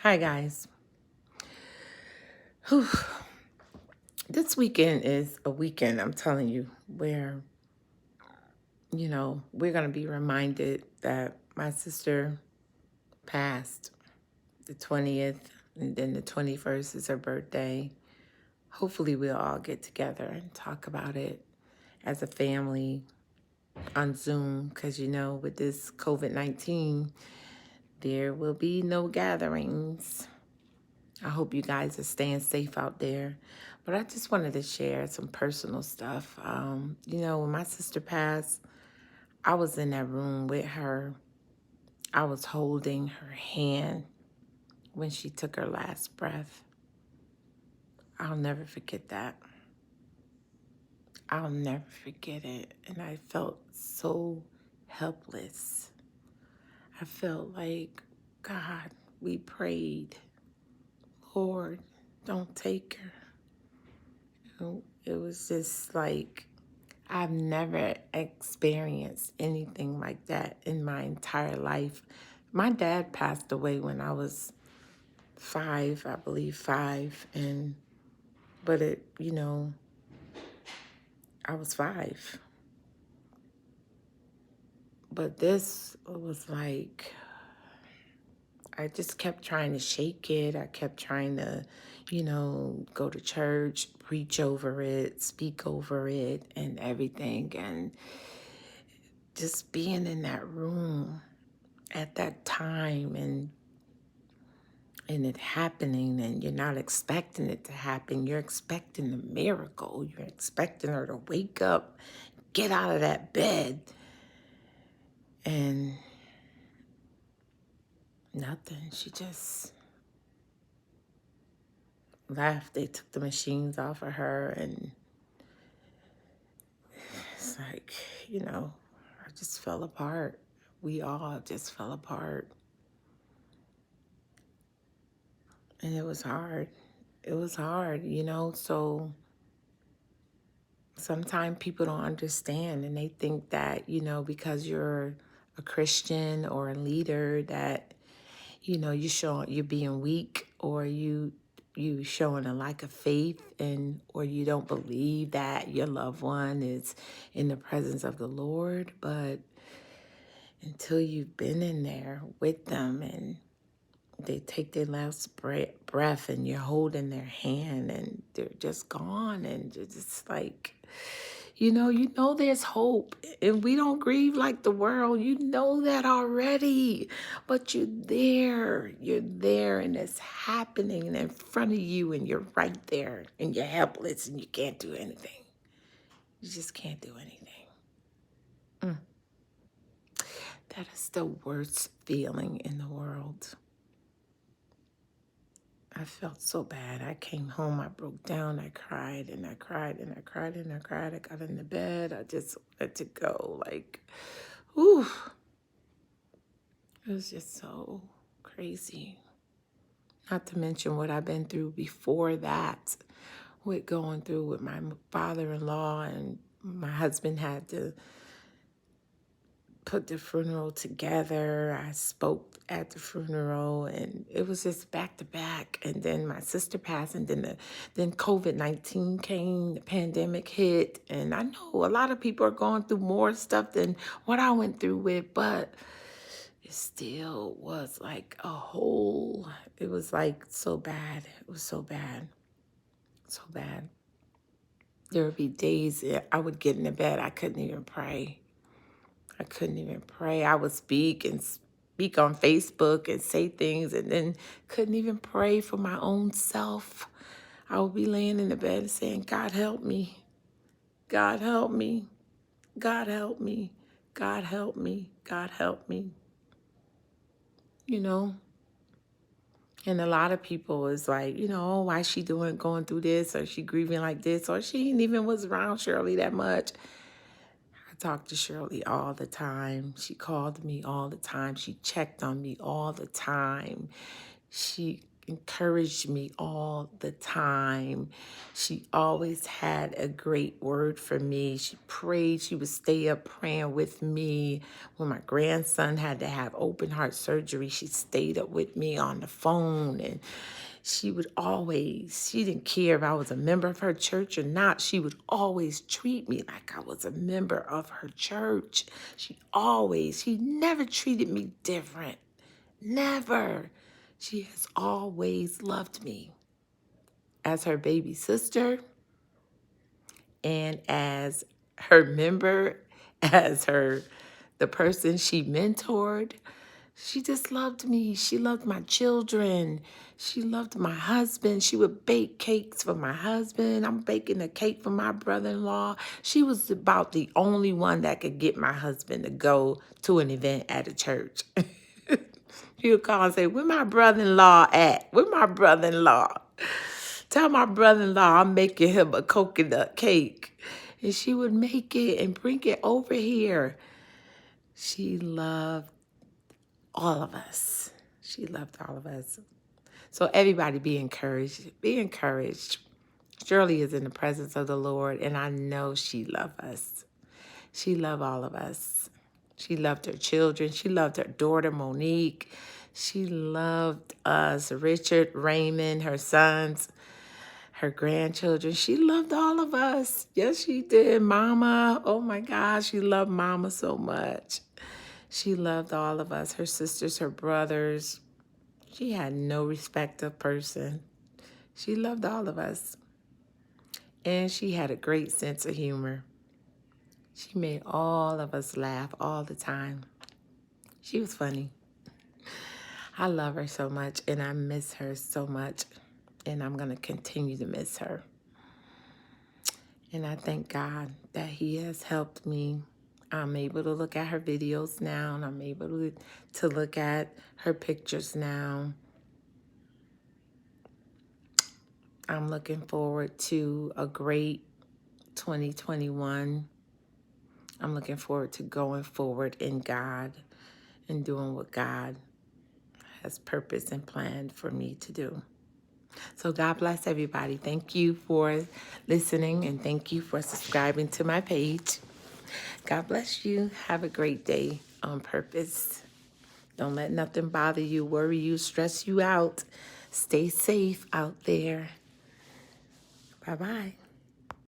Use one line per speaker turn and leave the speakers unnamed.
Hi, guys. Whew. This weekend is a weekend, I'm telling you, where, we're going to be reminded that my sister passed the 20th, and then the 21st is her birthday. Hopefully, we'll all get together and talk about it as a family on Zoom because, with this COVID-19, there will be no gatherings. I hope you guys are staying safe out there. But I just wanted to share some personal stuff. When my sister passed, I was in that room with her. I was holding her hand when she took her last breath. I'll never forget that. I'll never forget it. And I felt so helpless. I felt like, God, we prayed, Lord, don't take her. It was just like, I've never experienced anything like that in my entire life. My dad passed away when I was 5, I believe 5, but I was 5. But this was like, I just kept trying to shake it. I kept trying to, go to church, preach over it, speak over it, and everything. And just being in that room at that time and it happening, and you're not expecting it to happen. You're expecting a miracle. You're expecting her to wake up, get out of that bed, and nothing. She just left. They took the machines off of her, and it's like, I just fell apart. We all just fell apart. And it was hard. It was hard, so sometimes people don't understand, and they think that, because you're a Christian or a leader that, you're being weak, or you showing a lack of faith, and or you don't believe that your loved one is in the presence of the Lord. But until you've been in there with them and they take their last breath and you're holding their hand and they're just gone, and you're just like, there's hope, and we don't grieve like the world. You know that already, but you're there, and it's happening in front of you, and you're right there, and you're helpless, and you can't do anything. You just can't do anything. That is the worst feeling in the world. I felt so bad. I came home, I broke down, I cried and I cried and I cried and I cried. I got into bed. I just let it go. Like, whew. It was just so crazy. Not to mention what I've been through before that, with going through with my father-in-law, and my husband had to put the funeral together. I spoke at the funeral, and it was just back to back. And then my sister passed, and then COVID-19 came, the pandemic hit, and I know a lot of people are going through more stuff than what I went through with, but it still was like a whole. It was like so bad. It was so bad, so bad. There would be days that I would get into bed, I couldn't even pray. I couldn't even pray. I would speak on Facebook and say things, and then couldn't even pray for my own self. I would be laying in the bed and saying, God help me. God help me. God help me. God help me. God help me. You know? And a lot of people is like, oh, why is she going through this, or she grieving like this, or she ain't even was around Shirley that much. I talked to Shirley all the time. She called me all the time. She checked on me all the time. She encouraged me all the time. She always had a great word for me. She prayed. She would stay up praying with me. When my grandson had to have open heart surgery, she stayed up with me on the phone. And she would always, she didn't care if I was a member of her church or not. She would always treat me like I was a member of her church. She never treated me different. Never. She has always loved me as her baby sister and as her member, the person she mentored. She just loved me. She loved my children. She loved my husband. She would bake cakes for my husband. I'm baking a cake for my brother-in-law. She was about the only one that could get my husband to go to an event at a church. She would call and say, "Where my brother-in-law at? Where my brother-in-law? Tell my brother-in-law I'm making him a coconut cake." And she would make it and bring it over here. She loved all of us. She loved all of us. So everybody be encouraged. Be encouraged. Shirley is in the presence of the Lord, and I know she loved us. She loved all of us. She loved her children. She loved her daughter, Monique. She loved us, Richard, Raymond, her sons, her grandchildren. She loved all of us. Yes, she did. Mama, oh my gosh, she loved Mama so much. She loved all of us, her sisters, her brothers. She had no respect of person. She loved all of us. And she had a great sense of humor. She made all of us laugh all the time. She was funny. I love her so much, and I miss her so much, and I'm going to continue to miss her. And I thank God that He has helped me. I'm able to look at her videos now, and I'm able to look at her pictures now. I'm looking forward to a great 2021. I'm looking forward to going forward in God and doing what God has purpose and planned for me to do. So God bless everybody. Thank you for listening, and thank you for subscribing to my page. God bless you. Have a great day on purpose. Don't let nothing bother you, worry you, stress you out. Stay safe out there. Bye-bye.